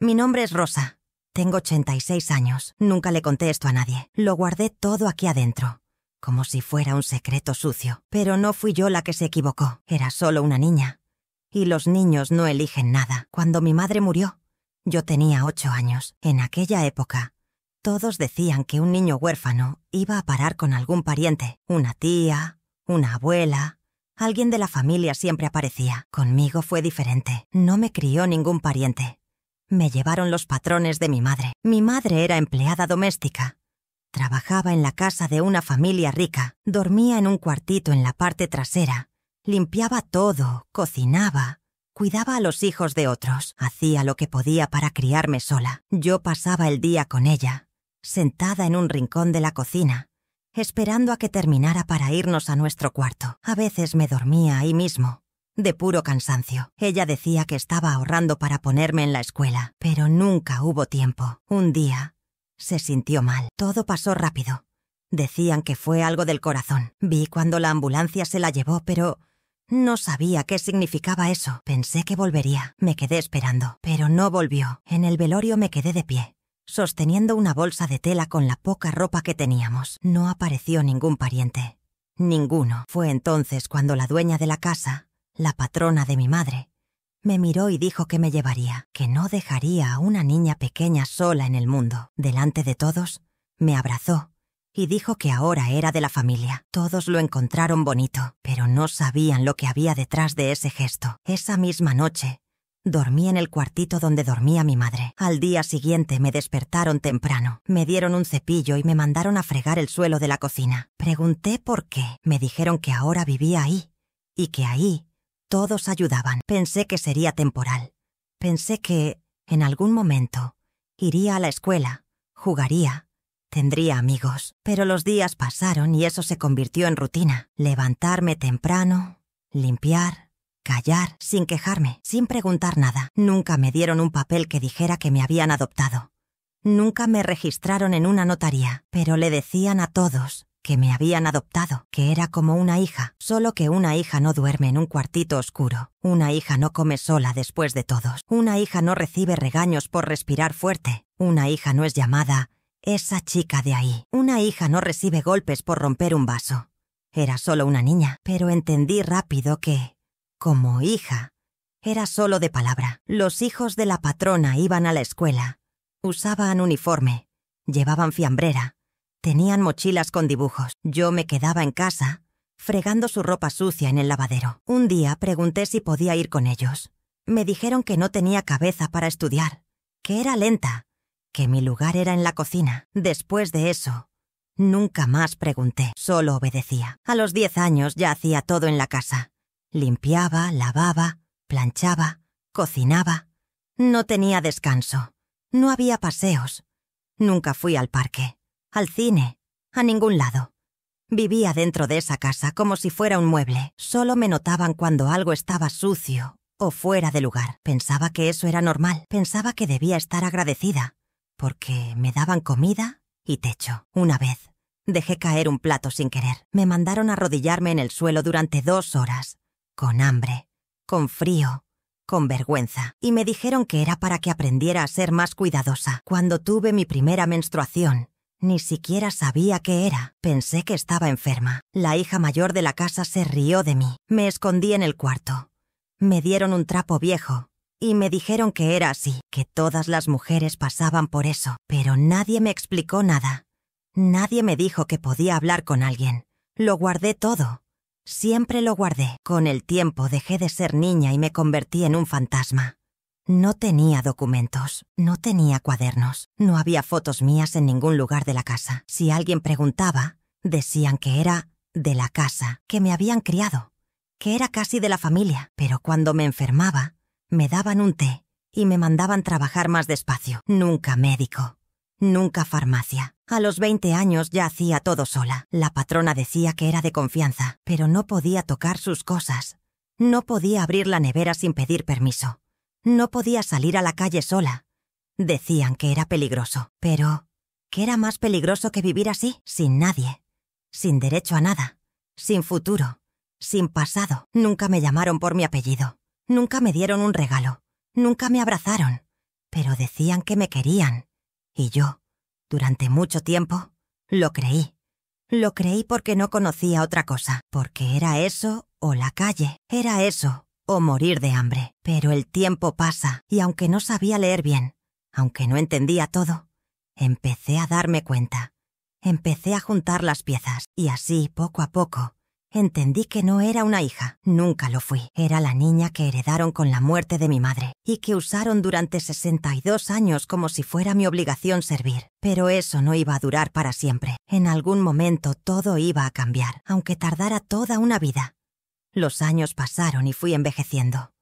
Mi nombre es Rosa. Tengo 86 años. Nunca le conté esto a nadie. Lo guardé todo aquí adentro, como si fuera un secreto sucio. Pero no fui yo la que se equivocó. Era solo una niña. Y los niños no eligen nada. Cuando mi madre murió, yo tenía 8 años. En aquella época, todos decían que un niño huérfano iba a parar con algún pariente. Una tía, una abuela, alguien de la familia siempre aparecía. Conmigo fue diferente. No me crió ningún pariente. Me llevaron los patrones de mi madre. Mi madre era empleada doméstica. Trabajaba en la casa de una familia rica. Dormía en un cuartito en la parte trasera. Limpiaba todo, cocinaba, cuidaba a los hijos de otros. Hacía lo que podía para criarme sola. Yo pasaba el día con ella, sentada en un rincón de la cocina, esperando a que terminara para irnos a nuestro cuarto. A veces me dormía ahí mismo, de puro cansancio. Ella decía que estaba ahorrando para ponerme en la escuela, pero nunca hubo tiempo. Un día se sintió mal. Todo pasó rápido. Decían que fue algo del corazón. Vi cuando la ambulancia se la llevó, pero no sabía qué significaba eso. Pensé que volvería. Me quedé esperando, pero no volvió. En el velorio me quedé de pie, sosteniendo una bolsa de tela con la poca ropa que teníamos. No apareció ningún pariente. Ninguno. Fue entonces cuando la dueña de la casa, la patrona de mi madre, me miró y dijo que me llevaría, que no dejaría a una niña pequeña sola en el mundo. Delante de todos, me abrazó y dijo que ahora era de la familia. Todos lo encontraron bonito, pero no sabían lo que había detrás de ese gesto. Esa misma noche, dormí en el cuartito donde dormía mi madre. Al día siguiente me despertaron temprano. Me dieron un cepillo y me mandaron a fregar el suelo de la cocina. Pregunté por qué. Me dijeron que ahora vivía ahí y que ahí todos ayudaban. Pensé que sería temporal. Pensé que, en algún momento, iría a la escuela, jugaría, tendría amigos. Pero los días pasaron y eso se convirtió en rutina. Levantarme temprano, limpiar, callar, sin quejarme, sin preguntar nada. Nunca me dieron un papel que dijera que me habían adoptado. Nunca me registraron en una notaría, pero le decían a todos que me habían adoptado, que era como una hija, solo que una hija no duerme en un cuartito oscuro. Una hija no come sola después de todos. Una hija no recibe regaños por respirar fuerte. Una hija no es llamada esa chica de ahí. Una hija no recibe golpes por romper un vaso. Era solo una niña, pero entendí rápido que, como hija, era solo de palabra. Los hijos de la patrona iban a la escuela, usaban uniforme, llevaban fiambrera, tenían mochilas con dibujos. Yo me quedaba en casa, fregando su ropa sucia en el lavadero. Un día pregunté si podía ir con ellos. Me dijeron que no tenía cabeza para estudiar, que era lenta, que mi lugar era en la cocina. Después de eso, nunca más pregunté, solo obedecía. A los 10 años ya hacía todo en la casa. Limpiaba, lavaba, planchaba, cocinaba. No tenía descanso. No había paseos. Nunca fui al parque, al cine, a ningún lado. Vivía dentro de esa casa como si fuera un mueble. Solo me notaban cuando algo estaba sucio o fuera de lugar. Pensaba que eso era normal. Pensaba que debía estar agradecida, porque me daban comida y techo. Una vez, dejé caer un plato sin querer. Me mandaron a arrodillarme en el suelo durante 2 horas, con hambre, con frío, con vergüenza, y me dijeron que era para que aprendiera a ser más cuidadosa. Cuando tuve mi primera menstruación, ni siquiera sabía qué era. Pensé que estaba enferma. La hija mayor de la casa se rió de mí. Me escondí en el cuarto. Me dieron un trapo viejo y me dijeron que era así, que todas las mujeres pasaban por eso. Pero nadie me explicó nada. Nadie me dijo que podía hablar con alguien. Lo guardé todo. Siempre lo guardé. Con el tiempo dejé de ser niña y me convertí en un fantasma. No tenía documentos, no tenía cuadernos, no había fotos mías en ningún lugar de la casa. Si alguien preguntaba, decían que era de la casa, que me habían criado, que era casi de la familia. Pero cuando me enfermaba, me daban un té y me mandaban trabajar más despacio. Nunca médico, nunca farmacia. A los 20 años ya hacía todo sola. La patrona decía que era de confianza, pero no podía tocar sus cosas. No podía abrir la nevera sin pedir permiso. No podía salir a la calle sola. Decían que era peligroso, pero ¿qué era más peligroso que vivir así? Sin nadie, sin derecho a nada, sin futuro, sin pasado. Nunca me llamaron por mi apellido. Nunca me dieron un regalo. Nunca me abrazaron. pero decían que me querían. Y yo, durante mucho tiempo, lo creí. Lo creí porque no conocía otra cosa, porque era eso o la calle, era eso o morir de hambre. Pero el tiempo pasa y aunque no sabía leer bien, aunque no entendía todo, empecé a darme cuenta. Empecé a juntar las piezas y así, poco a poco, entendí que no era una hija. Nunca lo fui. Era la niña que heredaron con la muerte de mi madre y que usaron durante 62 años como si fuera mi obligación servir. Pero eso no iba a durar para siempre. En algún momento todo iba a cambiar, aunque tardara toda una vida. Los años pasaron y fui envejeciendo.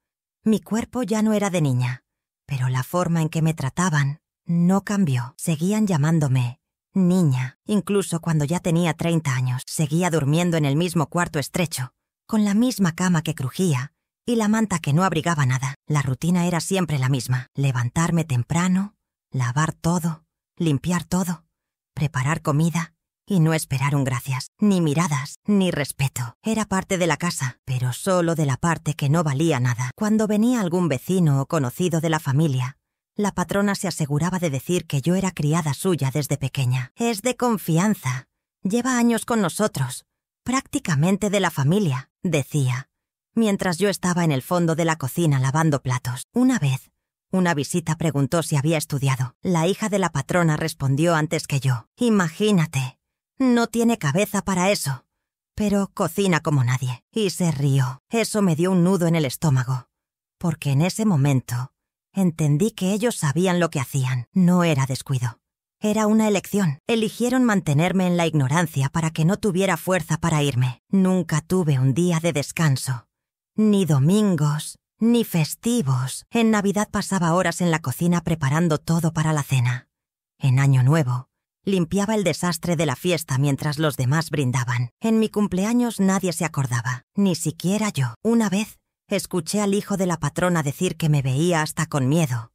Mi cuerpo ya no era de niña, pero la forma en que me trataban no cambió. Seguían llamándome niña, incluso cuando ya tenía 30 años. Seguía durmiendo en el mismo cuarto estrecho, con la misma cama que crujía y la manta que no abrigaba nada. La rutina era siempre la misma: levantarme temprano, lavar todo, limpiar todo, preparar comida y no esperar un gracias, ni miradas, ni respeto. Era parte de la casa, pero solo de la parte que no valía nada. Cuando venía algún vecino o conocido de la familia, la patrona se aseguraba de decir que yo era criada suya desde pequeña. Es de confianza. Lleva años con nosotros. Prácticamente de la familia, decía, mientras yo estaba en el fondo de la cocina lavando platos. Una vez, una visita preguntó si había estudiado. La hija de la patrona respondió antes que yo. Imagínate, no tiene cabeza para eso, pero cocina como nadie. Y se rió. Eso me dio un nudo en el estómago, porque en ese momento entendí que ellos sabían lo que hacían. No era descuido. Era una elección. Eligieron mantenerme en la ignorancia para que no tuviera fuerza para irme. Nunca tuve un día de descanso. Ni domingos, ni festivos. En Navidad pasaba horas en la cocina preparando todo para la cena. En Año Nuevo, limpiaba el desastre de la fiesta mientras los demás brindaban. En mi cumpleaños nadie se acordaba, ni siquiera yo. Una vez, escuché al hijo de la patrona decir que me veía hasta con miedo,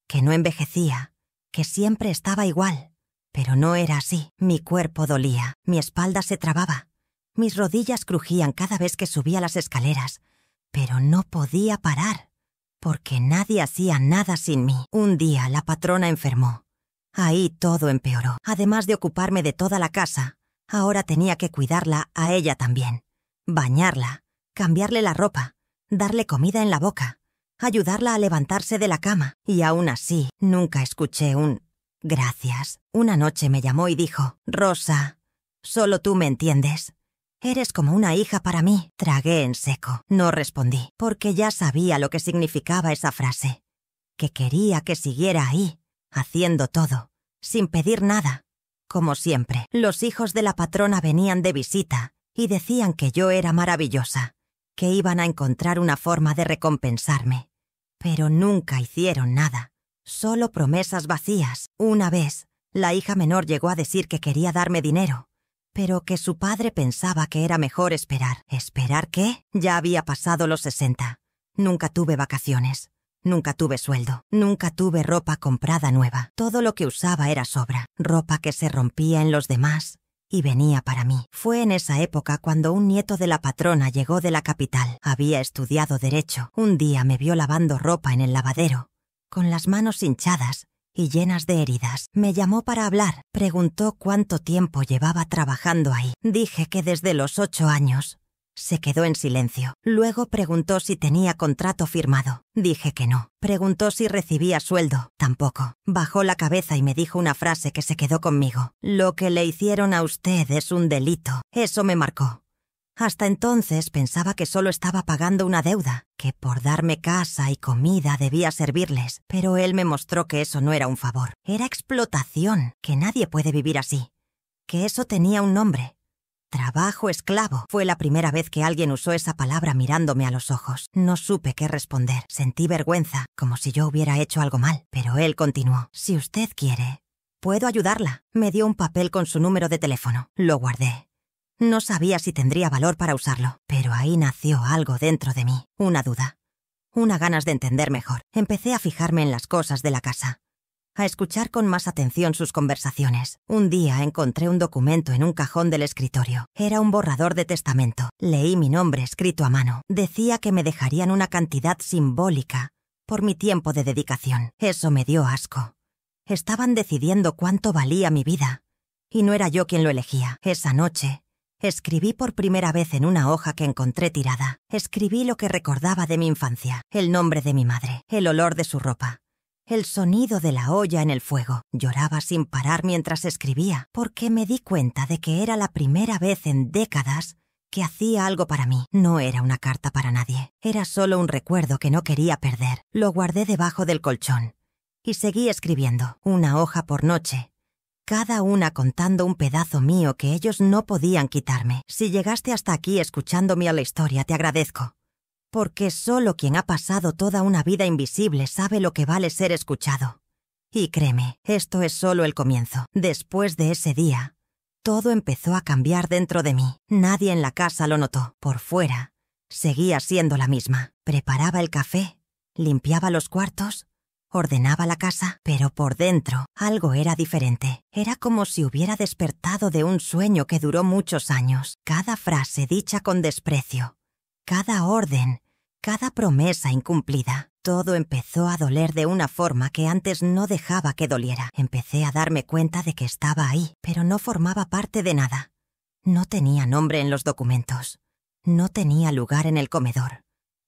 que no envejecía, que siempre estaba igual. Pero no era así. Mi cuerpo dolía, mi espalda se trababa, mis rodillas crujían cada vez que subía las escaleras, pero no podía parar, porque nadie hacía nada sin mí. Un día la patrona enfermó. Ahí todo empeoró. Además de ocuparme de toda la casa, ahora tenía que cuidarla a ella también, bañarla, cambiarle la ropa, darle comida en la boca, ayudarla a levantarse de la cama. Y aún así, nunca escuché un gracias. Una noche me llamó y dijo: Rosa, solo tú me entiendes. Eres como una hija para mí. Tragué en seco. No respondí, porque ya sabía lo que significaba esa frase. Que quería que siguiera ahí, haciendo todo, sin pedir nada. Como siempre, los hijos de la patrona venían de visita y decían que yo era maravillosa, que iban a encontrar una forma de recompensarme. Pero nunca hicieron nada, solo promesas vacías. Una vez, la hija menor llegó a decir que quería darme dinero, pero que su padre pensaba que era mejor esperar. ¿Esperar qué? Ya había pasado los 60. Nunca tuve vacaciones, nunca tuve sueldo, nunca tuve ropa comprada nueva. Todo lo que usaba era sobra, ropa que se rompía en los demás y venía para mí. Fue en esa época cuando un nieto de la patrona llegó de la capital. Había estudiado Derecho. Un día me vio lavando ropa en el lavadero, con las manos hinchadas y llenas de heridas. Me llamó para hablar. Preguntó cuánto tiempo llevaba trabajando ahí. Dije que desde los 8 años. Se quedó en silencio. Luego preguntó si tenía contrato firmado. Dije que no. Preguntó si recibía sueldo. Tampoco. Bajó la cabeza y me dijo una frase que se quedó conmigo. Lo que le hicieron a usted es un delito. Eso me marcó. Hasta entonces pensaba que solo estaba pagando una deuda, que por darme casa y comida debía servirles. Pero él me mostró que eso no era un favor. Era explotación, que nadie puede vivir así. Que eso tenía un nombre. Trabajo esclavo. Fue la primera vez que alguien usó esa palabra mirándome a los ojos. No supe qué responder. Sentí vergüenza, como si yo hubiera hecho algo mal. Pero él continuó. Si usted quiere, puedo ayudarla. Me dio un papel con su número de teléfono. Lo guardé. No sabía si tendría valor para usarlo, pero ahí nació algo dentro de mí. Una duda. Una ganas de entender mejor. Empecé a fijarme en las cosas de la casa, a escuchar con más atención sus conversaciones. Un día encontré un documento en un cajón del escritorio. Era un borrador de testamento. Leí mi nombre escrito a mano. Decía que me dejarían una cantidad simbólica por mi tiempo de dedicación. Eso me dio asco. Estaban decidiendo cuánto valía mi vida, y no era yo quien lo elegía. Esa noche, escribí por primera vez en una hoja que encontré tirada. Escribí lo que recordaba de mi infancia, el nombre de mi madre, el olor de su ropa, el sonido de la olla en el fuego. Lloraba sin parar mientras escribía, porque me di cuenta de que era la primera vez en décadas que hacía algo para mí. No era una carta para nadie, era solo un recuerdo que no quería perder. Lo guardé debajo del colchón y seguí escribiendo, una hoja por noche, cada una contando un pedazo mío que ellos no podían quitarme. Si llegaste hasta aquí escuchándome a la historia, te agradezco, porque solo quien ha pasado toda una vida invisible sabe lo que vale ser escuchado. Y créeme, esto es solo el comienzo. Después de ese día, todo empezó a cambiar dentro de mí. Nadie en la casa lo notó. Por fuera, seguía siendo la misma. Preparaba el café, limpiaba los cuartos, ordenaba la casa, pero por dentro algo era diferente. Era como si hubiera despertado de un sueño que duró muchos años. Cada frase dicha con desprecio, cada orden, cada promesa incumplida. Todo empezó a doler de una forma que antes no dejaba que doliera. Empecé a darme cuenta de que estaba ahí, pero no formaba parte de nada. No tenía nombre en los documentos. No tenía lugar en el comedor.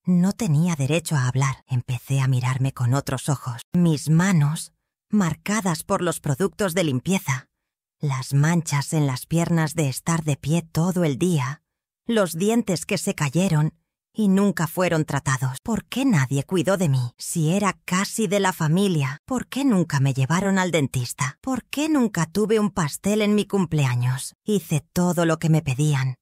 No tenía derecho a hablar. Empecé a mirarme con otros ojos. Mis manos, marcadas por los productos de limpieza. Las manchas en las piernas de estar de pie todo el día. Los dientes que se cayeron y nunca fueron tratados. ¿Por qué nadie cuidó de mí? Si era casi de la familia. ¿Por qué nunca me llevaron al dentista? ¿Por qué nunca tuve un pastel en mi cumpleaños? Hice todo lo que me pedían.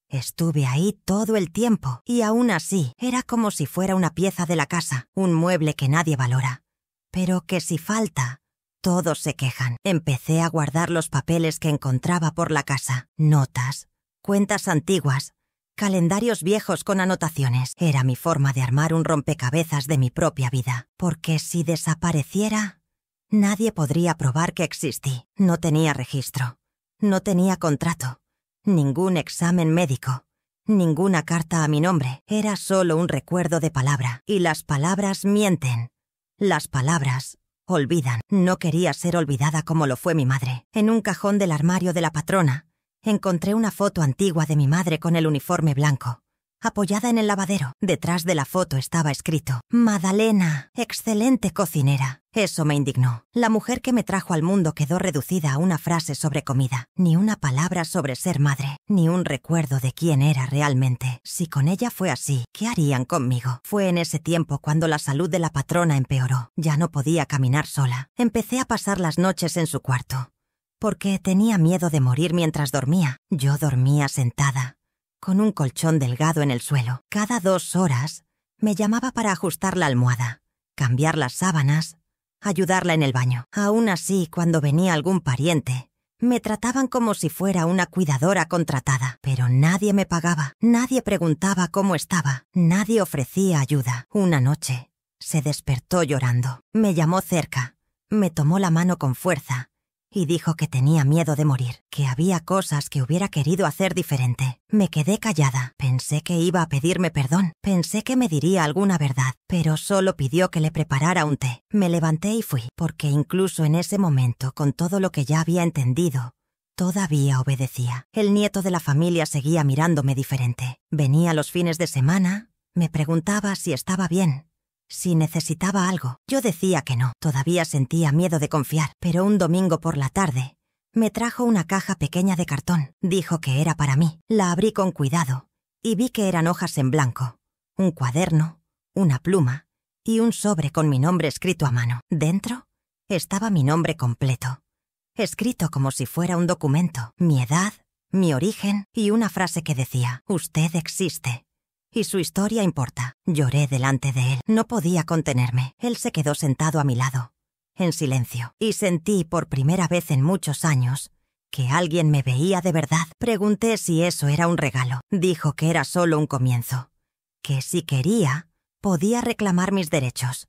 Estuve ahí todo el tiempo, y aún así, era como si fuera una pieza de la casa, un mueble que nadie valora. Pero que si falta, todos se quejan. Empecé a guardar los papeles que encontraba por la casa. Notas, cuentas antiguas, calendarios viejos con anotaciones. Era mi forma de armar un rompecabezas de mi propia vida. Porque si desapareciera, nadie podría probar que existí. No tenía registro, no tenía contrato, ningún examen médico, ninguna carta a mi nombre. Era solo un recuerdo de palabra. Y las palabras mienten. Las palabras olvidan. No quería ser olvidada como lo fue mi madre. En un cajón del armario de la patrona, encontré una foto antigua de mi madre con el uniforme blanco, apoyada en el lavadero. Detrás de la foto estaba escrito: Madalena, excelente cocinera. Eso me indignó. La mujer que me trajo al mundo quedó reducida a una frase sobre comida. Ni una palabra sobre ser madre, ni un recuerdo de quién era realmente. Si con ella fue así, ¿qué harían conmigo? Fue en ese tiempo cuando la salud de la patrona empeoró. Ya no podía caminar sola. Empecé a pasar las noches en su cuarto, porque tenía miedo de morir mientras dormía. Yo dormía sentada, con un colchón delgado en el suelo. Cada 2 horas me llamaba para ajustar la almohada, cambiar las sábanas, ayudarla en el baño. Aún así, cuando venía algún pariente, me trataban como si fuera una cuidadora contratada. Pero nadie me pagaba, nadie preguntaba cómo estaba, nadie ofrecía ayuda. Una noche, se despertó llorando. Me llamó cerca, me tomó la mano con fuerza y dijo que tenía miedo de morir, que había cosas que hubiera querido hacer diferente. Me quedé callada. Pensé que iba a pedirme perdón. Pensé que me diría alguna verdad, pero solo pidió que le preparara un té. Me levanté y fui, porque incluso en ese momento, con todo lo que ya había entendido, todavía obedecía. El nieto de la familia seguía mirándome diferente. Venía los fines de semana, me preguntaba si estaba bien, si necesitaba algo. Yo decía que no. Todavía sentía miedo de confiar. Pero un domingo por la tarde, me trajo una caja pequeña de cartón. Dijo que era para mí. La abrí con cuidado y vi que eran hojas en blanco, un cuaderno, una pluma y un sobre con mi nombre escrito a mano. Dentro estaba mi nombre completo, escrito como si fuera un documento, mi edad, mi origen y una frase que decía: usted existe y su historia importa. Lloré delante de él. No podía contenerme. Él se quedó sentado a mi lado, en silencio, y sentí por primera vez en muchos años que alguien me veía de verdad. Pregunté si eso era un regalo. Dijo que era solo un comienzo, que si quería, podía reclamar mis derechos,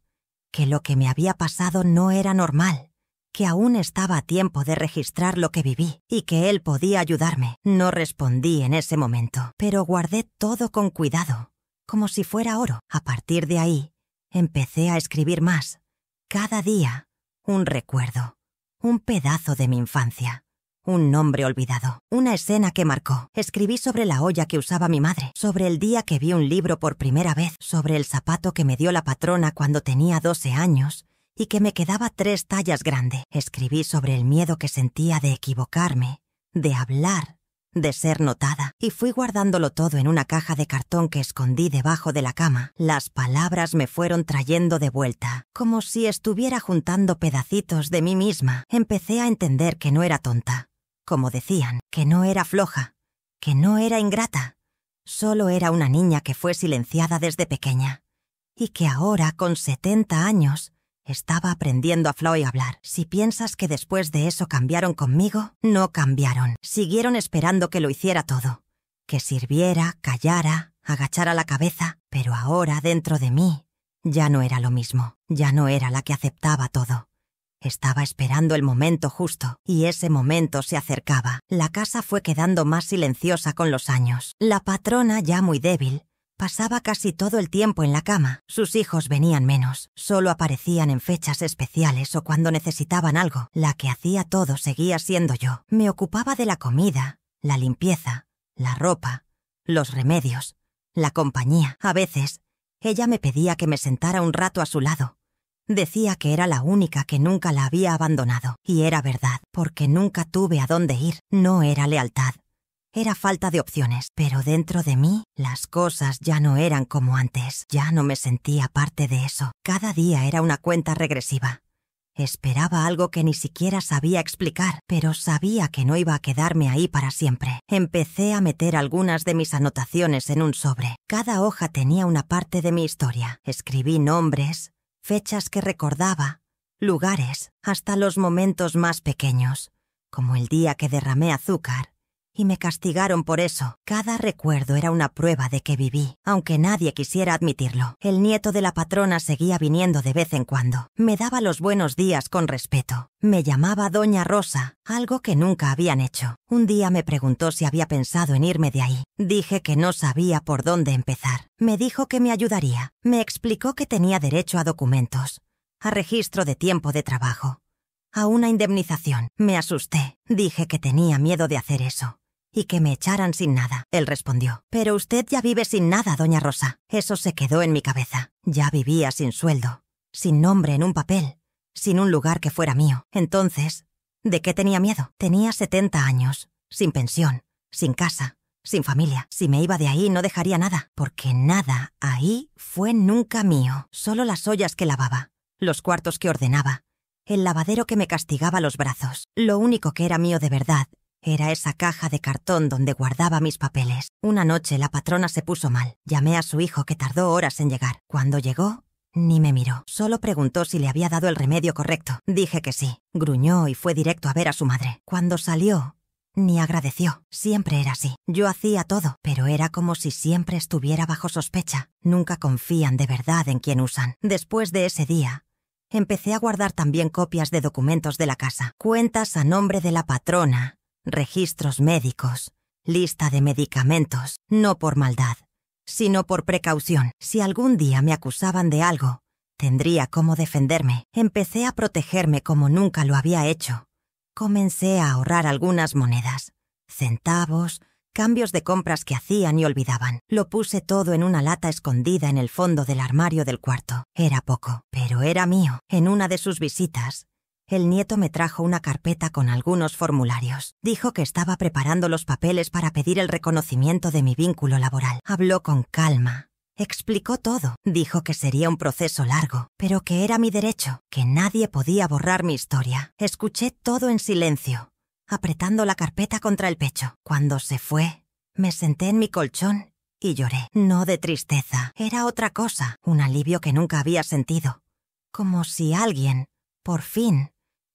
que lo que me había pasado no era normal, que aún estaba a tiempo de registrar lo que viví y que él podía ayudarme. No respondí en ese momento, pero guardé todo con cuidado, como si fuera oro. A partir de ahí, Empecé a escribir más. Cada día, un recuerdo, un pedazo de mi infancia. Un nombre olvidado, una escena que marcó. Escribí sobre la olla que usaba mi madre, sobre el día que vi un libro por primera vez, sobre el zapato que me dio la patrona cuando tenía 12 años y que me quedaba 3 tallas grande. Escribí sobre el miedo que sentía de equivocarme, de hablar, de ser notada, y fui guardándolo todo en una caja de cartón que escondí debajo de la cama. Las palabras me fueron trayendo de vuelta, como si estuviera juntando pedacitos de mí misma. Empecé a entender que no era tonta, como decían, que no era floja, que no era ingrata. Solo era una niña que fue silenciada desde pequeña y que ahora, con 70 años, estaba aprendiendo a hablar. Si piensas que después de eso cambiaron conmigo, no cambiaron. Siguieron esperando que lo hiciera todo, que sirviera, callara, agachara la cabeza, pero ahora dentro de mí ya no era lo mismo, ya no era la que aceptaba todo. Estaba esperando el momento justo, y ese momento se acercaba. La casa fue quedando más silenciosa con los años. La patrona, ya muy débil, pasaba casi todo el tiempo en la cama. Sus hijos venían menos. Solo aparecían en fechas especiales o cuando necesitaban algo. La que hacía todo seguía siendo yo. Me ocupaba de la comida, la limpieza, la ropa, los remedios, la compañía. A veces, ella me pedía que me sentara un rato a su lado. Decía que era la única que nunca la había abandonado. Y era verdad, porque nunca tuve a dónde ir. No era lealtad. Era falta de opciones. Pero dentro de mí, las cosas ya no eran como antes. Ya no me sentía parte de eso. Cada día era una cuenta regresiva. Esperaba algo que ni siquiera sabía explicar, pero sabía que no iba a quedarme ahí para siempre. Empecé a meter algunas de mis anotaciones en un sobre. Cada hoja tenía una parte de mi historia. Escribí nombres, fechas que recordaba, lugares, hasta los momentos más pequeños, como el día que derramé azúcar, y me castigaron por eso. Cada recuerdo era una prueba de que viví, aunque nadie quisiera admitirlo. El nieto de la patrona seguía viniendo de vez en cuando. Me daba los buenos días con respeto. Me llamaba Doña Rosa, algo que nunca habían hecho. Un día me preguntó si había pensado en irme de ahí. Dije que no sabía por dónde empezar. Me dijo que me ayudaría. Me explicó que tenía derecho a documentos, a registro de tiempo de trabajo, a una indemnización. Me asusté. Dije que tenía miedo de hacer eso y que me echaran sin nada. Él respondió: «Pero usted ya vive sin nada, doña Rosa». Eso se quedó en mi cabeza. Ya vivía sin sueldo, sin nombre en un papel, sin un lugar que fuera mío. Entonces, ¿de qué tenía miedo? Tenía 70 años, sin pensión, sin casa, sin familia. Si me iba de ahí no dejaría nada, porque nada ahí fue nunca mío. Solo las ollas que lavaba, los cuartos que ordenaba, el lavadero que me castigaba los brazos. Lo único que era mío de verdad era esa caja de cartón donde guardaba mis papeles. Una noche la patrona se puso mal. Llamé a su hijo, que tardó horas en llegar. Cuando llegó, ni me miró. Solo preguntó si le había dado el remedio correcto. Dije que sí. Gruñó y fue directo a ver a su madre. Cuando salió, ni agradeció. Siempre era así. Yo hacía todo, pero era como si siempre estuviera bajo sospecha. Nunca confían de verdad en quien usan. Después de ese día, empecé a guardar también copias de documentos de la casa, cuentas a nombre de la patrona, registros médicos, lista de medicamentos, no por maldad, sino por precaución. Si algún día me acusaban de algo, tendría cómo defenderme. Empecé a protegerme como nunca lo había hecho. Comencé a ahorrar algunas monedas, centavos, cambios de compras que hacían y olvidaban. Lo puse todo en una lata escondida en el fondo del armario del cuarto. Era poco, pero era mío. En una de sus visitas, el nieto me trajo una carpeta con algunos formularios. Dijo que estaba preparando los papeles para pedir el reconocimiento de mi vínculo laboral. Habló con calma. Explicó todo. Dijo que sería un proceso largo, pero que era mi derecho, que nadie podía borrar mi historia. Escuché todo en silencio, apretando la carpeta contra el pecho. Cuando se fue, me senté en mi colchón y lloré. No de tristeza, era otra cosa, un alivio que nunca había sentido. Como si alguien, por fin,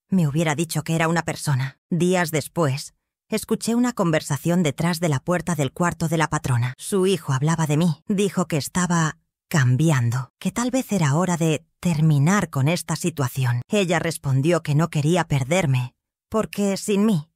me hubiera dicho que era una persona. Días después, escuché una conversación detrás de la puerta del cuarto de la patrona. Su hijo hablaba de mí. Dijo que estaba cambiando, que tal vez era hora de terminar con esta situación. Ella respondió que no quería perderme, porque sin mí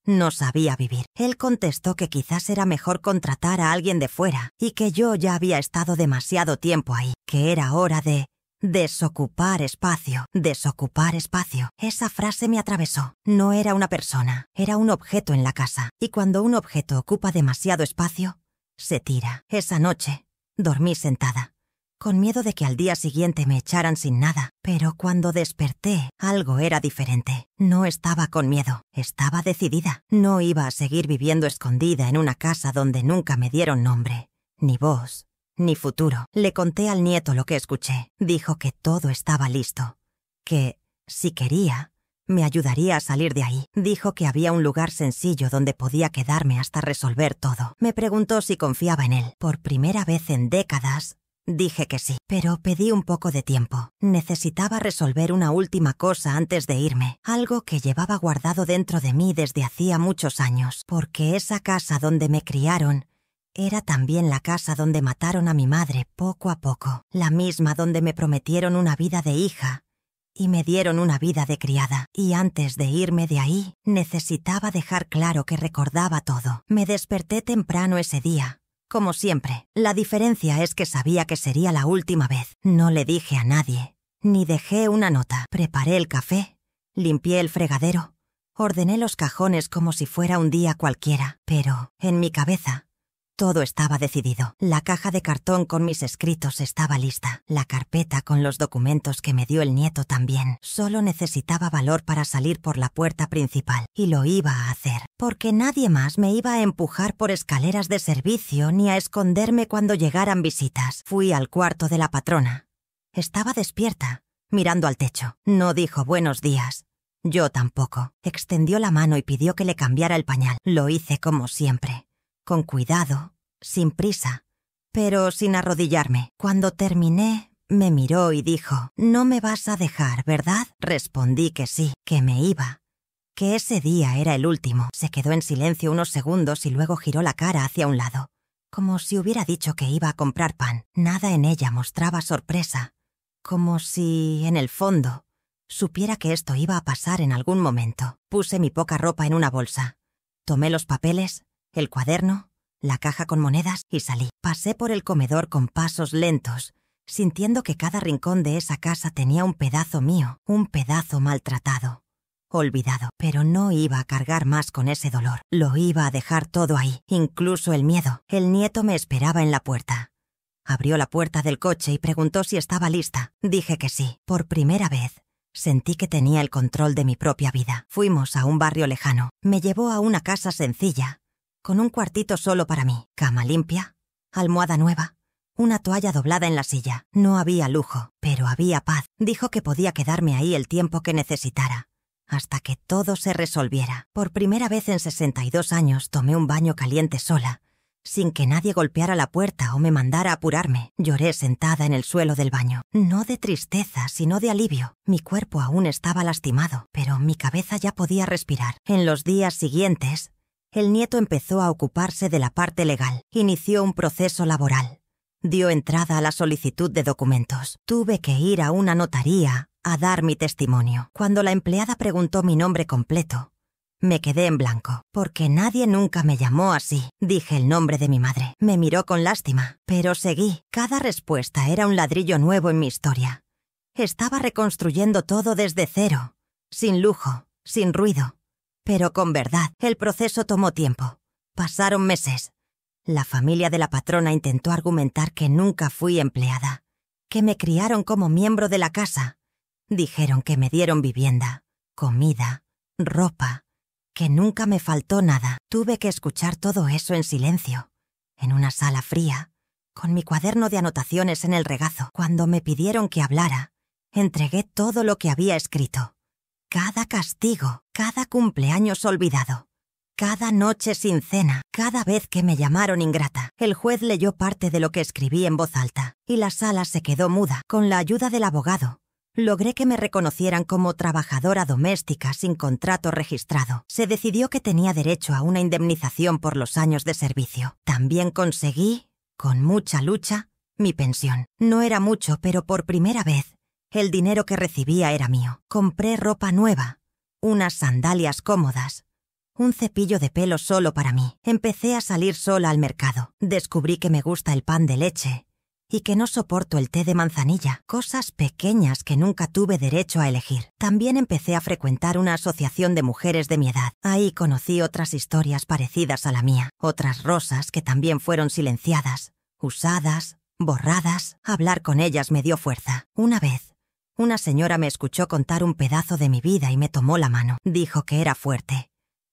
no sabía vivir. Él contestó que quizás era mejor contratar a alguien de fuera y que yo ya había estado demasiado tiempo ahí, que era hora de Desocupar espacio, desocupar espacio. Esa frase me atravesó. No era una persona, era un objeto en la casa. Y cuando un objeto ocupa demasiado espacio, se tira. Esa noche, dormí sentada, con miedo de que al día siguiente me echaran sin nada. Pero cuando desperté, algo era diferente. No estaba con miedo, estaba decidida. No iba a seguir viviendo escondida en una casa donde nunca me dieron nombre, ni voz, ni futuro. Le conté al nieto lo que escuché. Dijo que todo estaba listo, que, si quería, me ayudaría a salir de ahí. Dijo que había un lugar sencillo donde podía quedarme hasta resolver todo. Me preguntó si confiaba en él. Por primera vez en décadas, dije que sí, pero pedí un poco de tiempo. Necesitaba resolver una última cosa antes de irme, algo que llevaba guardado dentro de mí desde hacía muchos años, porque esa casa donde me criaron era también la casa donde mataron a mi madre poco a poco, la misma donde me prometieron una vida de hija y me dieron una vida de criada. Y antes de irme de ahí, necesitaba dejar claro que recordaba todo. Me desperté temprano ese día, como siempre. La diferencia es que sabía que sería la última vez. No le dije a nadie, ni dejé una nota. Preparé el café, limpié el fregadero, ordené los cajones como si fuera un día cualquiera. Pero, en mi cabeza, todo estaba decidido. La caja de cartón con mis escritos estaba lista. La carpeta con los documentos que me dio el nieto también. Solo necesitaba valor para salir por la puerta principal. Y lo iba a hacer. Porque nadie más me iba a empujar por escaleras de servicio ni a esconderme cuando llegaran visitas. Fui al cuarto de la patrona. Estaba despierta, mirando al techo. No dijo buenos días. Yo tampoco. Extendió la mano y pidió que le cambiara el pañal. Lo hice como siempre, con cuidado, sin prisa, pero sin arrodillarme. Cuando terminé, me miró y dijo, «No me vas a dejar, ¿verdad?» Respondí que sí, que me iba, que ese día era el último. Se quedó en silencio unos segundos y luego giró la cara hacia un lado, como si hubiera dicho que iba a comprar pan. Nada en ella mostraba sorpresa, como si, en el fondo, supiera que esto iba a pasar en algún momento. Puse mi poca ropa en una bolsa, tomé los papeles, el cuaderno, la caja con monedas y salí. Pasé por el comedor con pasos lentos, sintiendo que cada rincón de esa casa tenía un pedazo mío, un pedazo maltratado, olvidado. Pero no iba a cargar más con ese dolor. Lo iba a dejar todo ahí, incluso el miedo. El nieto me esperaba en la puerta. Abrió la puerta del coche y preguntó si estaba lista. Dije que sí. Por primera vez, sentí que tenía el control de mi propia vida. Fuimos a un barrio lejano. Me llevó a una casa sencilla, con un cuartito solo para mí, cama limpia, almohada nueva, una toalla doblada en la silla. No había lujo, pero había paz. Dijo que podía quedarme ahí el tiempo que necesitara, hasta que todo se resolviera. Por primera vez en 62 años tomé un baño caliente sola, sin que nadie golpeara la puerta o me mandara a apurarme. Lloré sentada en el suelo del baño, no de tristeza, sino de alivio. Mi cuerpo aún estaba lastimado, pero mi cabeza ya podía respirar. En los días siguientes, el nieto empezó a ocuparse de la parte legal. Inició un proceso laboral. Dio entrada a la solicitud de documentos. Tuve que ir a una notaría a dar mi testimonio. Cuando la empleada preguntó mi nombre completo, me quedé en blanco, porque nadie nunca me llamó así. Dije el nombre de mi madre. Me miró con lástima, pero seguí. Cada respuesta era un ladrillo nuevo en mi historia. Estaba reconstruyendo todo desde cero, sin lujo, sin ruido, pero con verdad. El proceso tomó tiempo. Pasaron meses. La familia de la patrona intentó argumentar que nunca fui empleada, que me criaron como miembro de la casa. Dijeron que me dieron vivienda, comida, ropa, que nunca me faltó nada. Tuve que escuchar todo eso en silencio, en una sala fría, con mi cuaderno de anotaciones en el regazo. Cuando me pidieron que hablara, entregué todo lo que había escrito. Cada castigo, cada cumpleaños olvidado, cada noche sin cena, cada vez que me llamaron ingrata. El juez leyó parte de lo que escribí en voz alta, y la sala se quedó muda. Con la ayuda del abogado, logré que me reconocieran como trabajadora doméstica sin contrato registrado. Se decidió que tenía derecho a una indemnización por los años de servicio. También conseguí, con mucha lucha, mi pensión. No era mucho, pero por primera vez, el dinero que recibía era mío. Compré ropa nueva, unas sandalias cómodas, un cepillo de pelo solo para mí. Empecé a salir sola al mercado. Descubrí que me gusta el pan de leche y que no soporto el té de manzanilla, cosas pequeñas que nunca tuve derecho a elegir. También empecé a frecuentar una asociación de mujeres de mi edad. Ahí conocí otras historias parecidas a la mía, otras Rosas que también fueron silenciadas, usadas, borradas. Hablar con ellas me dio fuerza. Una vez, una señora me escuchó contar un pedazo de mi vida y me tomó la mano. Dijo que era fuerte,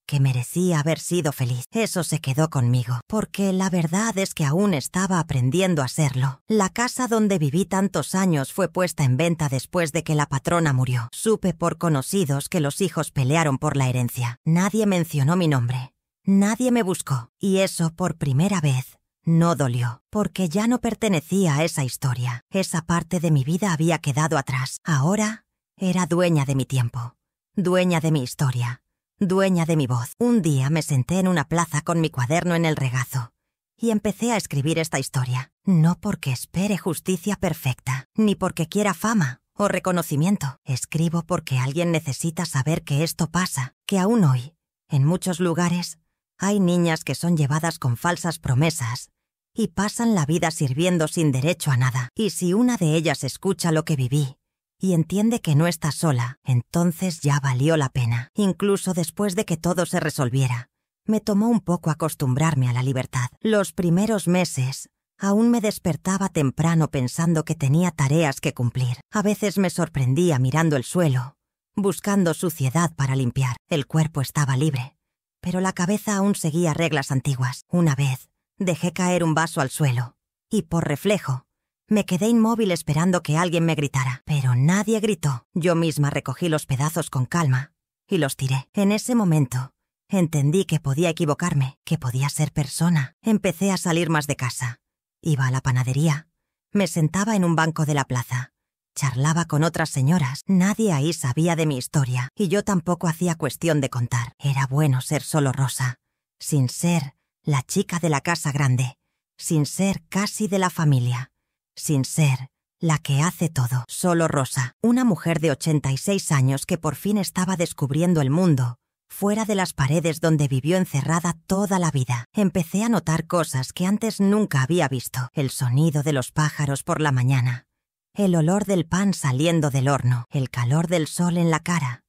que merecía haber sido feliz. Eso se quedó conmigo, porque la verdad es que aún estaba aprendiendo a serlo. La casa donde viví tantos años fue puesta en venta después de que la patrona murió. Supe por conocidos que los hijos pelearon por la herencia. Nadie mencionó mi nombre. Nadie me buscó. Y eso, por primera vez, no dolió, porque ya no pertenecía a esa historia. Esa parte de mi vida había quedado atrás. Ahora era dueña de mi tiempo, dueña de mi historia, dueña de mi voz. Un día me senté en una plaza con mi cuaderno en el regazo y empecé a escribir esta historia. No porque espere justicia perfecta, ni porque quiera fama o reconocimiento. Escribo porque alguien necesita saber que esto pasa, que aún hoy, en muchos lugares, hay niñas que son llevadas con falsas promesas y pasan la vida sirviendo sin derecho a nada. Y si una de ellas escucha lo que viví y entiende que no está sola, entonces ya valió la pena. Incluso después de que todo se resolviera, me tomó un poco acostumbrarme a la libertad. Los primeros meses aún me despertaba temprano pensando que tenía tareas que cumplir. A veces me sorprendía mirando el suelo, buscando suciedad para limpiar. El cuerpo estaba libre, pero la cabeza aún seguía reglas antiguas. Una vez, dejé caer un vaso al suelo, y por reflejo, me quedé inmóvil esperando que alguien me gritara. Pero nadie gritó. Yo misma recogí los pedazos con calma y los tiré. En ese momento, entendí que podía equivocarme, que podía ser persona. Empecé a salir más de casa. Iba a la panadería. Me sentaba en un banco de la plaza. Charlaba con otras señoras. Nadie ahí sabía de mi historia, y yo tampoco hacía cuestión de contar. Era bueno ser solo Rosa, sin ser la chica de la casa grande, sin ser casi de la familia, sin ser la que hace todo. Solo Rosa, una mujer de 86 años que por fin estaba descubriendo el mundo, fuera de las paredes donde vivió encerrada toda la vida. Empecé a notar cosas que antes nunca había visto. El sonido de los pájaros por la mañana, el olor del pan saliendo del horno, el calor del sol en la cara.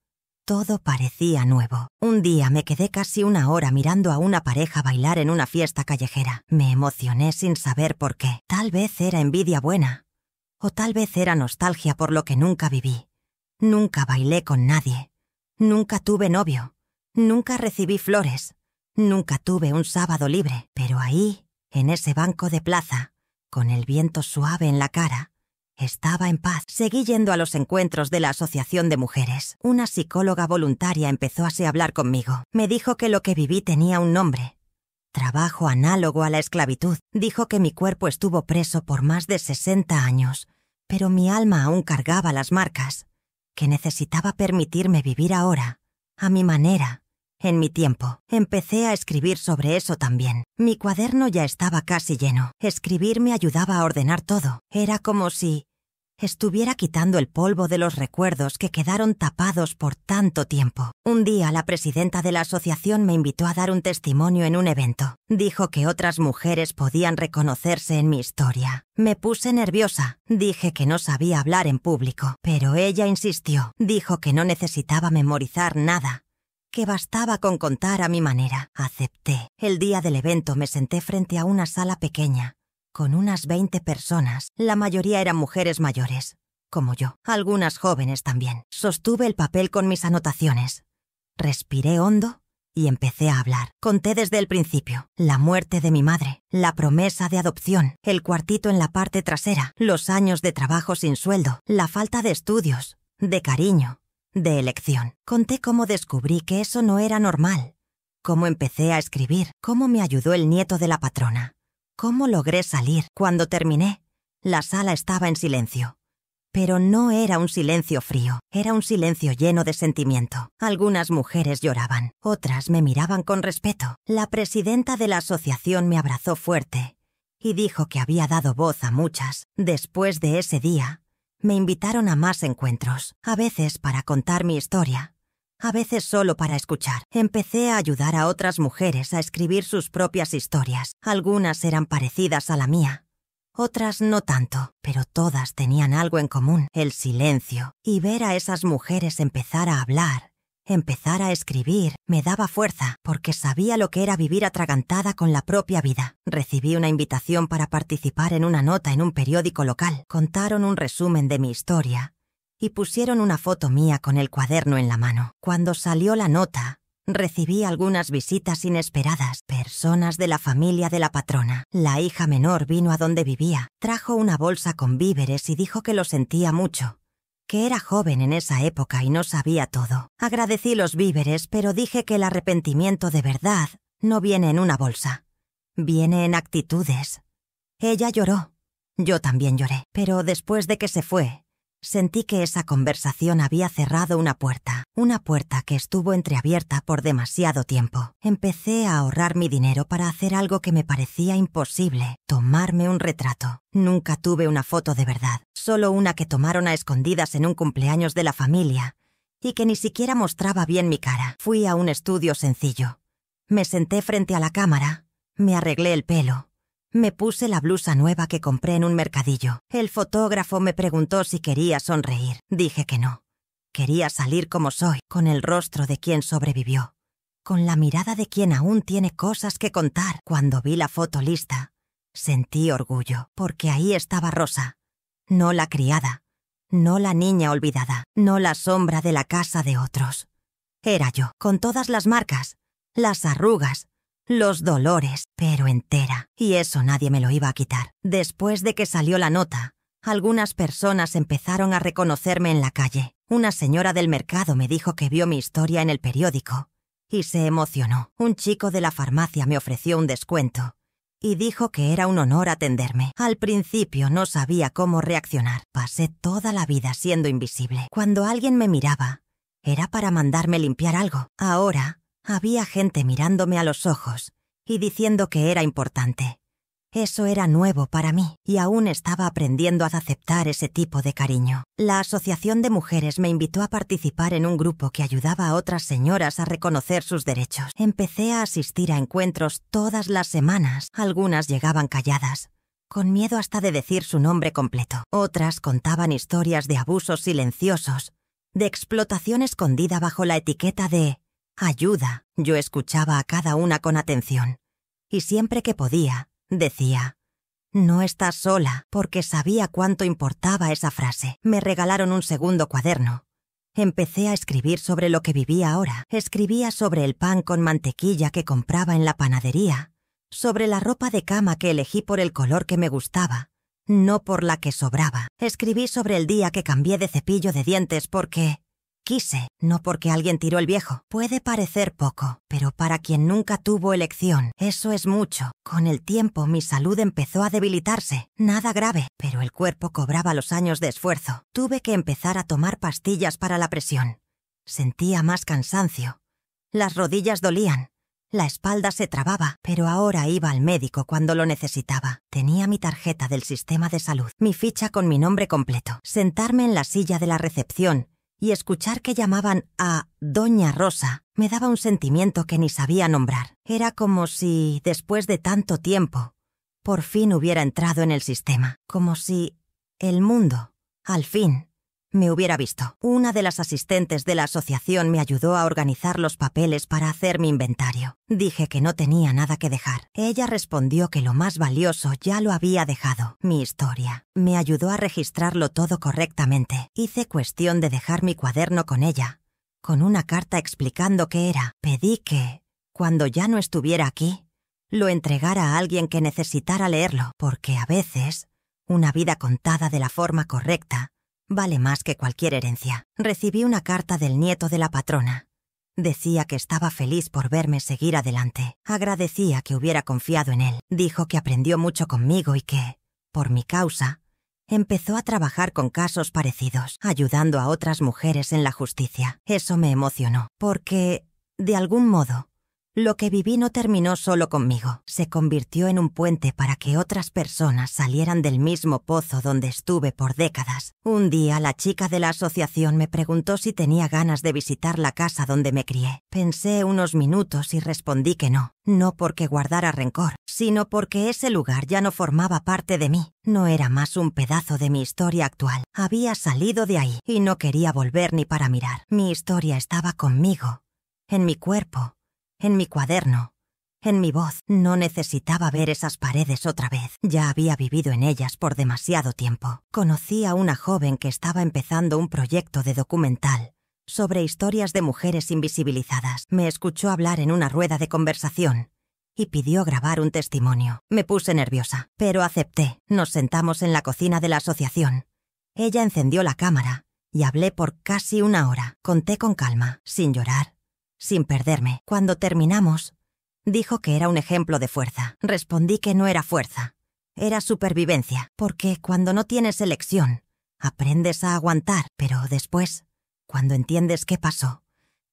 Todo parecía nuevo. Un día me quedé casi una hora mirando a una pareja bailar en una fiesta callejera. Me emocioné sin saber por qué. Tal vez era envidia buena, o tal vez era nostalgia por lo que nunca viví. Nunca bailé con nadie. Nunca tuve novio. Nunca recibí flores. Nunca tuve un sábado libre. Pero ahí, en ese banco de plaza, con el viento suave en la cara, estaba en paz. Seguí yendo a los encuentros de la Asociación de Mujeres. Una psicóloga voluntaria empezó a hablar conmigo. Me dijo que lo que viví tenía un nombre. Trabajo análogo a la esclavitud. Dijo que mi cuerpo estuvo preso por más de 60 años, pero mi alma aún cargaba las marcas. Que necesitaba permitirme vivir ahora, a mi manera, en mi tiempo. Empecé a escribir sobre eso también. Mi cuaderno ya estaba casi lleno. Escribir me ayudaba a ordenar todo. Era como si estuviera quitando el polvo de los recuerdos que quedaron tapados por tanto tiempo. Un día la presidenta de la asociación me invitó a dar un testimonio en un evento. Dijo que otras mujeres podían reconocerse en mi historia. Me puse nerviosa. Dije que no sabía hablar en público, pero ella insistió. Dijo que no necesitaba memorizar nada, que bastaba con contar a mi manera. Acepté. El día del evento me senté frente a una sala pequeña, con unas 20 personas. La mayoría eran mujeres mayores, como yo. Algunas jóvenes también. Sostuve el papel con mis anotaciones. Respiré hondo y empecé a hablar. Conté desde el principio. La muerte de mi madre, la promesa de adopción, el cuartito en la parte trasera, los años de trabajo sin sueldo, la falta de estudios, de cariño, de elección. Conté cómo descubrí que eso no era normal, cómo empecé a escribir, cómo me ayudó el nieto de la patrona, cómo logré salir. Cuando terminé, la sala estaba en silencio. Pero no era un silencio frío, era un silencio lleno de sentimiento. Algunas mujeres lloraban, otras me miraban con respeto. La presidenta de la asociación me abrazó fuerte y dijo que había dado voz a muchas. Después de ese día, me invitaron a más encuentros, a veces para contar mi historia, a veces solo para escuchar. Empecé a ayudar a otras mujeres a escribir sus propias historias. Algunas eran parecidas a la mía, otras no tanto, pero todas tenían algo en común: el silencio. Y ver a esas mujeres empezar a hablar, empezar a escribir, me daba fuerza, porque sabía lo que era vivir atragantada con la propia vida. Recibí una invitación para participar en una nota en un periódico local. Contaron un resumen de mi historia y pusieron una foto mía con el cuaderno en la mano. Cuando salió la nota, recibí algunas visitas inesperadas. Personas de la familia de la patrona. La hija menor vino a donde vivía, trajo una bolsa con víveres y dijo que lo sentía mucho, que era joven en esa época y no sabía todo. Agradecí los víveres, pero dije que el arrepentimiento de verdad no viene en una bolsa, viene en actitudes. Ella lloró. Yo también lloré, pero después de que se fue, sentí que esa conversación había cerrado una puerta que estuvo entreabierta por demasiado tiempo. Empecé a ahorrar mi dinero para hacer algo que me parecía imposible: tomarme un retrato. Nunca tuve una foto de verdad, solo una que tomaron a escondidas en un cumpleaños de la familia y que ni siquiera mostraba bien mi cara. Fui a un estudio sencillo. Me senté frente a la cámara, me arreglé el pelo, me puse la blusa nueva que compré en un mercadillo. El fotógrafo me preguntó si quería sonreír. Dije que no. Quería salir como soy, con el rostro de quien sobrevivió, con la mirada de quien aún tiene cosas que contar. Cuando vi la foto lista, sentí orgullo, porque ahí estaba Rosa, no la criada, no la niña olvidada, no la sombra de la casa de otros. Era yo, con todas las marcas, las arrugas, los dolores, pero entera, y eso nadie me lo iba a quitar. Después de que salió la nota, algunas personas empezaron a reconocerme en la calle. Una señora del mercado me dijo que vio mi historia en el periódico y se emocionó. Un chico de la farmacia me ofreció un descuento y dijo que era un honor atenderme. Al principio no sabía cómo reaccionar. Pasé toda la vida siendo invisible. Cuando alguien me miraba, era para mandarme limpiar algo. Ahora había gente mirándome a los ojos y diciendo que era importante. Eso era nuevo para mí y aún estaba aprendiendo a aceptar ese tipo de cariño. La Asociación de Mujeres me invitó a participar en un grupo que ayudaba a otras señoras a reconocer sus derechos. Empecé a asistir a encuentros todas las semanas. Algunas llegaban calladas, con miedo hasta de decir su nombre completo. Otras contaban historias de abusos silenciosos, de explotación escondida bajo la etiqueta de ayuda. Yo escuchaba a cada una con atención y siempre que podía, decía: no estás sola, porque sabía cuánto importaba esa frase. Me regalaron un segundo cuaderno. Empecé a escribir sobre lo que vivía ahora. Escribía sobre el pan con mantequilla que compraba en la panadería, sobre la ropa de cama que elegí por el color que me gustaba, no por la que sobraba. Escribí sobre el día que cambié de cepillo de dientes porque quise, no porque alguien tiró el viejo. Puede parecer poco, pero para quien nunca tuvo elección, eso es mucho. Con el tiempo mi salud empezó a debilitarse. Nada grave, pero el cuerpo cobraba los años de esfuerzo. Tuve que empezar a tomar pastillas para la presión. Sentía más cansancio. Las rodillas dolían. La espalda se trababa, pero ahora iba al médico cuando lo necesitaba. Tenía mi tarjeta del sistema de salud, mi ficha con mi nombre completo. Sentarme en la silla de la recepción y escuchar que llamaban a Doña Rosa me daba un sentimiento que ni sabía nombrar. Era como si, después de tanto tiempo, por fin hubiera entrado en el sistema. Como si el mundo, al fin, me hubiera visto. Una de las asistentes de la asociación me ayudó a organizar los papeles para hacer mi inventario. Dije que no tenía nada que dejar. Ella respondió que lo más valioso ya lo había dejado, mi historia. Me ayudó a registrarlo todo correctamente. Hice cuestión de dejar mi cuaderno con ella, con una carta explicando qué era. Pedí que, cuando ya no estuviera aquí, lo entregara a alguien que necesitara leerlo, porque a veces, una vida contada de la forma correcta vale más que cualquier herencia. Recibí una carta del nieto de la patrona. Decía que estaba feliz por verme seguir adelante. Agradecía que hubiera confiado en él. Dijo que aprendió mucho conmigo y que, por mi causa, empezó a trabajar con casos parecidos, ayudando a otras mujeres en la justicia. Eso me emocionó, porque, de algún modo, Lo que viví no terminó solo conmigo. Se convirtió en un puente para que otras personas salieran del mismo pozo donde estuve por décadas. Un día la chica de la asociación me preguntó si tenía ganas de visitar la casa donde me crié. Pensé unos minutos y respondí que no. No porque guardara rencor, sino porque ese lugar ya no formaba parte de mí. No era más un pedazo de mi historia actual. Había salido de ahí y no quería volver ni para mirar. Mi historia estaba conmigo, en mi cuerpo, en mi cuaderno, en mi voz. No necesitaba ver esas paredes otra vez. Ya había vivido en ellas por demasiado tiempo. Conocí a una joven que estaba empezando un proyecto de documental sobre historias de mujeres invisibilizadas. Me escuchó hablar en una rueda de conversación y pidió grabar un testimonio. Me puse nerviosa, pero acepté. Nos sentamos en la cocina de la asociación. Ella encendió la cámara y hablé por casi una hora. Conté con calma, sin llorar, sin perderme. Cuando terminamos, dijo que era un ejemplo de fuerza. Respondí que no era fuerza, era supervivencia, porque cuando no tienes elección, aprendes a aguantar, pero después, cuando entiendes qué pasó,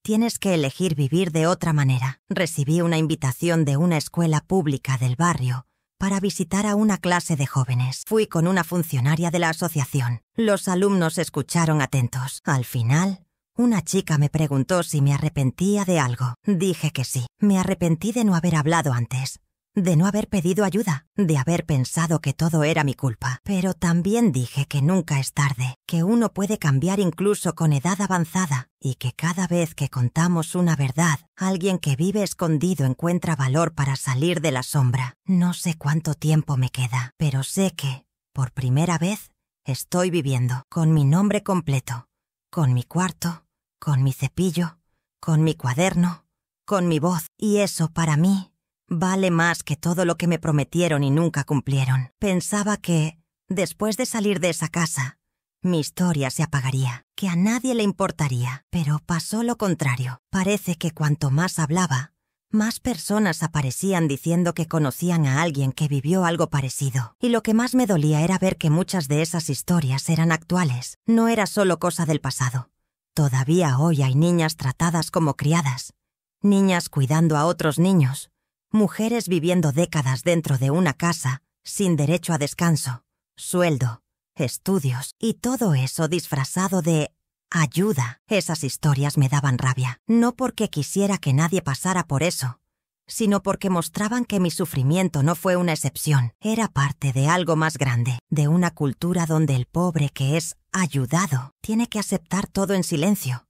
tienes que elegir vivir de otra manera. Recibí una invitación de una escuela pública del barrio para visitar a una clase de jóvenes. Fui con una funcionaria de la asociación. Los alumnos escucharon atentos. Al final, una chica me preguntó si me arrepentía de algo. Dije que sí. Me arrepentí de no haber hablado antes, de no haber pedido ayuda, de haber pensado que todo era mi culpa. Pero también dije que nunca es tarde, que uno puede cambiar incluso con edad avanzada y que cada vez que contamos una verdad, alguien que vive escondido encuentra valor para salir de la sombra. No sé cuánto tiempo me queda, pero sé que, por primera vez, estoy viviendo con mi nombre completo, con mi cuarto, con mi cepillo, con mi cuaderno, con mi voz. Y eso para mí vale más que todo lo que me prometieron y nunca cumplieron. Pensaba que, después de salir de esa casa, mi historia se apagaría, que a nadie le importaría. Pero pasó lo contrario. Parece que cuanto más hablaba, más personas aparecían diciendo que conocían a alguien que vivió algo parecido. Y lo que más me dolía era ver que muchas de esas historias eran actuales. No era solo cosa del pasado. Todavía hoy hay niñas tratadas como criadas, niñas cuidando a otros niños, mujeres viviendo décadas dentro de una casa, sin derecho a descanso, sueldo, estudios, y todo eso disfrazado de ayuda. Esas historias me daban rabia, no porque quisiera que nadie pasara por eso, sino porque mostraban que mi sufrimiento no fue una excepción, era parte de algo más grande, de una cultura donde el pobre que es ayudado tiene que aceptar todo en silencio,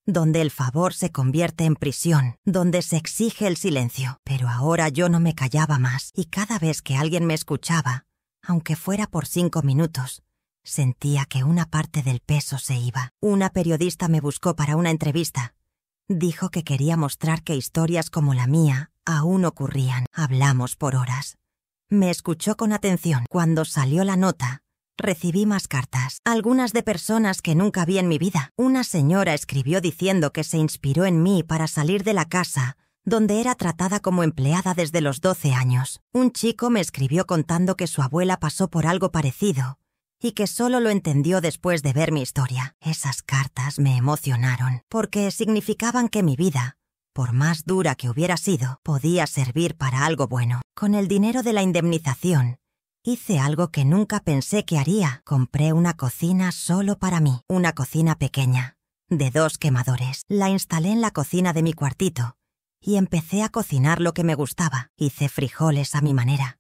donde el favor se convierte en prisión, donde se exige el silencio. Pero ahora yo no me callaba más, y cada vez que alguien me escuchaba, aunque fuera por 5 minutos, sentía que una parte del peso se iba. Una periodista me buscó para una entrevista. Dijo que quería mostrar que historias como la mía aún ocurrían. Hablamos por horas. Me escuchó con atención. Cuando salió la nota, recibí más cartas, algunas de personas que nunca vi en mi vida. Una señora escribió diciendo que se inspiró en mí para salir de la casa donde era tratada como empleada desde los 12 años. Un chico me escribió contando que su abuela pasó por algo parecido y que solo lo entendió después de ver mi historia. Esas cartas me emocionaron, porque significaban que mi vida, por más dura que hubiera sido, podía servir para algo bueno. Con el dinero de la indemnización, hice algo que nunca pensé que haría. Compré una cocina solo para mí, una cocina pequeña, de 2 quemadores. La instalé en la cocina de mi cuartito y empecé a cocinar lo que me gustaba. Hice frijoles a mi manera,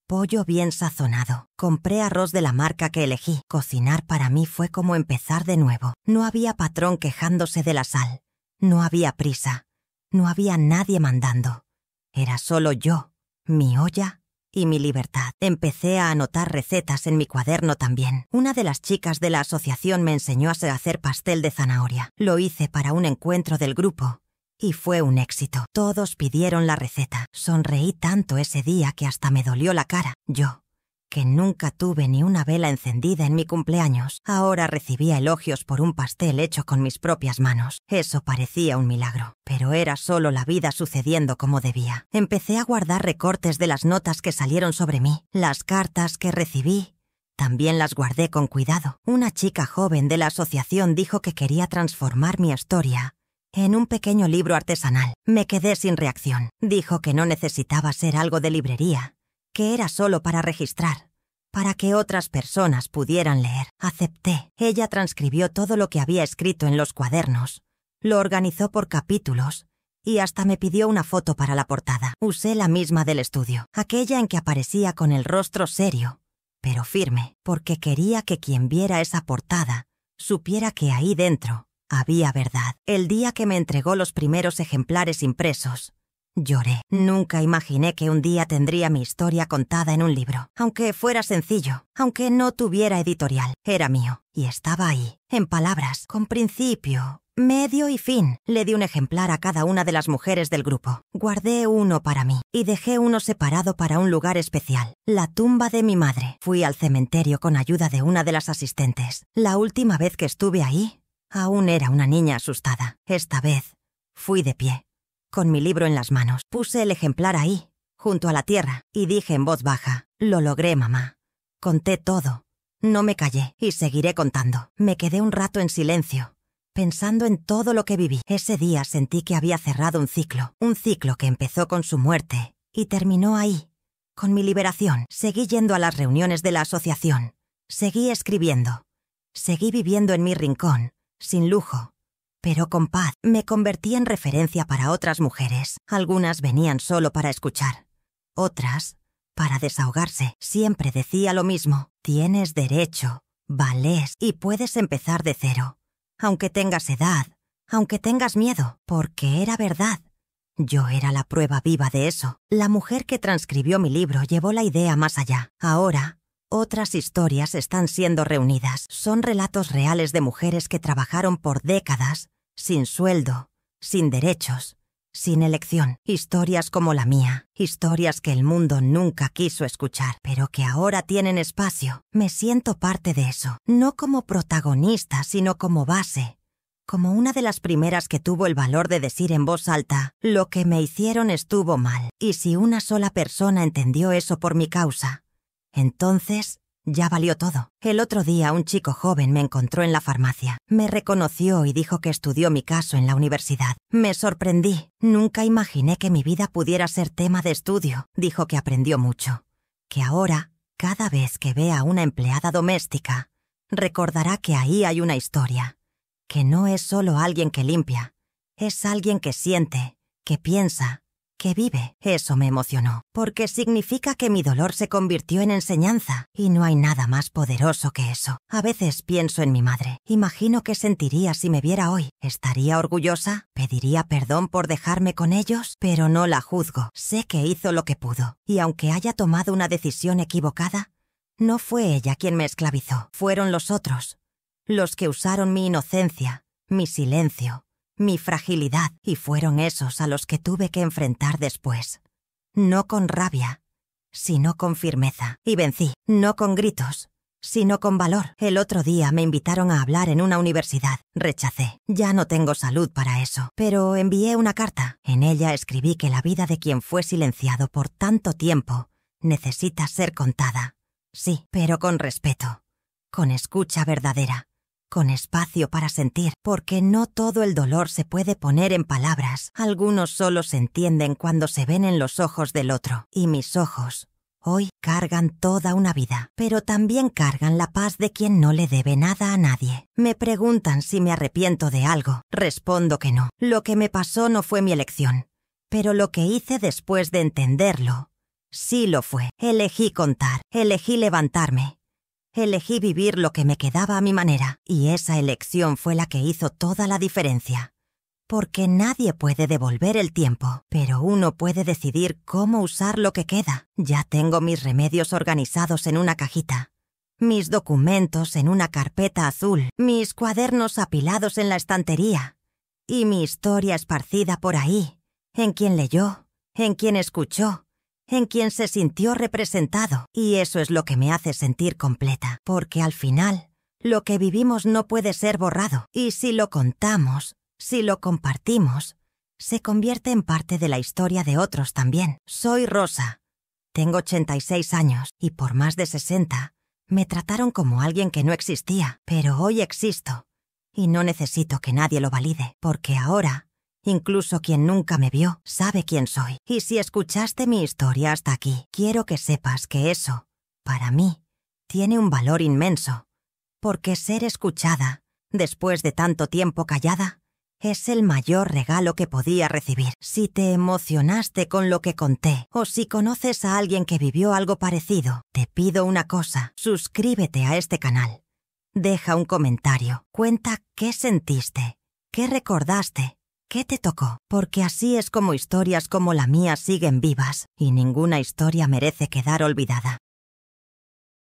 pollo bien sazonado. Compré arroz de la marca que elegí. Cocinar para mí fue como empezar de nuevo. No había patrón quejándose de la sal, no había prisa, no había nadie mandando. Era solo yo, mi olla y mi libertad. Empecé a anotar recetas en mi cuaderno también. Una de las chicas de la asociación me enseñó a hacer pastel de zanahoria. Lo hice para un encuentro del grupo y fue un éxito. Todos pidieron la receta. Sonreí tanto ese día que hasta me dolió la cara. Yo, que nunca tuve ni una vela encendida en mi cumpleaños, ahora recibía elogios por un pastel hecho con mis propias manos. Eso parecía un milagro, pero era solo la vida sucediendo como debía. Empecé a guardar recortes de las notas que salieron sobre mí. Las cartas que recibí también las guardé con cuidado. Una chica joven de la asociación dijo que quería transformar mi historia en un pequeño libro artesanal. Me quedé sin reacción. Dijo que no necesitaba ser algo de librería, que era solo para registrar, para que otras personas pudieran leer. Acepté. Ella transcribió todo lo que había escrito en los cuadernos, lo organizó por capítulos y hasta me pidió una foto para la portada. Usé la misma del estudio, aquella en que aparecía con el rostro serio, pero firme, porque quería que quien viera esa portada supiera que ahí dentro había verdad. El día que me entregó los primeros ejemplares impresos, lloré. Nunca imaginé que un día tendría mi historia contada en un libro. Aunque fuera sencillo, aunque no tuviera editorial, era mío. Y estaba ahí, en palabras, con principio, medio y fin. Le di un ejemplar a cada una de las mujeres del grupo. Guardé uno para mí y dejé uno separado para un lugar especial, la tumba de mi madre. Fui al cementerio con ayuda de una de las asistentes. La última vez que estuve ahí, aún era una niña asustada. Esta vez, fui de pie, con mi libro en las manos. Puse el ejemplar ahí, junto a la tierra, y dije en voz baja: «Lo logré, mamá». Conté todo. No me callé y seguiré contando. Me quedé un rato en silencio, pensando en todo lo que viví. Ese día sentí que había cerrado un ciclo que empezó con su muerte y terminó ahí, con mi liberación. Seguí yendo a las reuniones de la asociación, seguí escribiendo, seguí viviendo en mi rincón, sin lujo, pero con paz. Me convertí en referencia para otras mujeres. Algunas venían solo para escuchar, otras para desahogarse. Siempre decía lo mismo: tienes derecho, valés y puedes empezar de cero, aunque tengas edad, aunque tengas miedo, porque era verdad. Yo era la prueba viva de eso. La mujer que transcribió mi libro llevó la idea más allá. Ahora, otras historias están siendo reunidas. Son relatos reales de mujeres que trabajaron por décadas, sin sueldo, sin derechos, sin elección. Historias como la mía, historias que el mundo nunca quiso escuchar, pero que ahora tienen espacio. Me siento parte de eso, no como protagonista, sino como base, como una de las primeras que tuvo el valor de decir en voz alta: lo que me hicieron estuvo mal. Y si una sola persona entendió eso por mi causa, entonces ya valió todo. El otro día un chico joven me encontró en la farmacia. Me reconoció y dijo que estudió mi caso en la universidad. Me sorprendí. Nunca imaginé que mi vida pudiera ser tema de estudio. Dijo que aprendió mucho, que ahora, cada vez que vea a una empleada doméstica, recordará que ahí hay una historia, que no es solo alguien que limpia, es alguien que siente, que piensa, que vive. Eso me emocionó, porque significa que mi dolor se convirtió en enseñanza, y no hay nada más poderoso que eso. A veces pienso en mi madre. Imagino qué sentiría si me viera hoy. ¿Estaría orgullosa? ¿Pediría perdón por dejarme con ellos? Pero no la juzgo. Sé que hizo lo que pudo, y aunque haya tomado una decisión equivocada, no fue ella quien me esclavizó. Fueron los otros, los que usaron mi inocencia, mi silencio, mi fragilidad, y fueron esos a los que tuve que enfrentar después. No con rabia, sino con firmeza. Y vencí, no con gritos, sino con valor. El otro día me invitaron a hablar en una universidad. Rechacé. Ya no tengo salud para eso. Pero envié una carta. En ella escribí que la vida de quien fue silenciado por tanto tiempo necesita ser contada. Sí, pero con respeto, con escucha verdadera, con espacio para sentir, porque no todo el dolor se puede poner en palabras. Algunos solo se entienden cuando se ven en los ojos del otro. Y mis ojos, hoy, cargan toda una vida, pero también cargan la paz de quien no le debe nada a nadie. Me preguntan si me arrepiento de algo. Respondo que no. Lo que me pasó no fue mi elección, pero lo que hice después de entenderlo, sí lo fue. Elegí contar, elegí levantarme. Elegí vivir lo que me quedaba a mi manera, y esa elección fue la que hizo toda la diferencia. Porque nadie puede devolver el tiempo, pero uno puede decidir cómo usar lo que queda. Ya tengo mis remedios organizados en una cajita, mis documentos en una carpeta azul, mis cuadernos apilados en la estantería, y mi historia esparcida por ahí, en quien leyó, en quien escuchó, en quien se sintió representado. Y eso es lo que me hace sentir completa, porque al final, lo que vivimos no puede ser borrado. Y si lo contamos, si lo compartimos, se convierte en parte de la historia de otros también. Soy Rosa. Tengo 86 años, y por más de 60, me trataron como alguien que no existía. Pero hoy existo, Y no necesito que nadie lo valide, porque ahora, incluso quien nunca me vio, sabe quién soy. Y si escuchaste mi historia hasta aquí, quiero que sepas que eso, para mí, tiene un valor inmenso. Porque ser escuchada, después de tanto tiempo callada, es el mayor regalo que podía recibir. Si te emocionaste con lo que conté, o si conoces a alguien que vivió algo parecido, te pido una cosa: suscríbete a este canal. Deja un comentario, cuenta qué sentiste, qué recordaste, qué te tocó, porque así es como historias como la mía siguen vivas, y ninguna historia merece quedar olvidada.